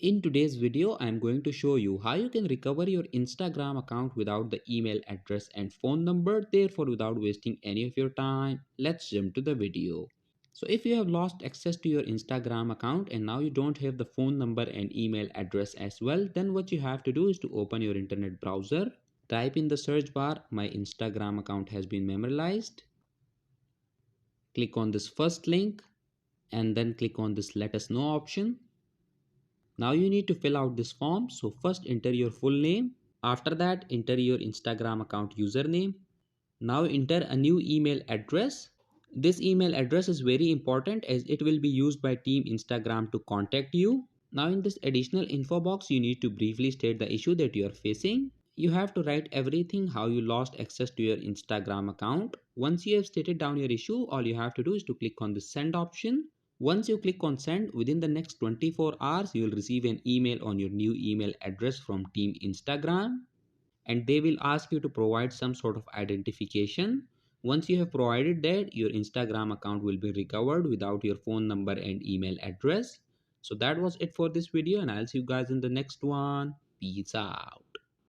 In today's video, I am going to show you how you can recover your Instagram account without the email address and phone number, therefore without wasting any of your time. Let's jump to the video. So if you have lost access to your Instagram account and now you don't have the phone number and email address as well, then what you have to do is to open your internet browser, type in the search bar, my Instagram account has been memorialized, click on this first link and then click on this let us know option. Now you need to fill out this form. So first enter your full name. After that enter your Instagram account username. Now enter a new email address. This email address is very important as it will be used by Team Instagram to contact you. Now in this additional info box you need to briefly state the issue that you are facing. You have to write everything how you lost access to your Instagram account. Once you have stated down your issue, all you have to do is to click on the send option. Once you click on send, within the next 24 hours, you will receive an email on your new email address from Team Instagram and they will ask you to provide some sort of identification. Once you have provided that, your Instagram account will be recovered without your phone number and email address. So that was it for this video and I'll see you guys in the next one. Peace out.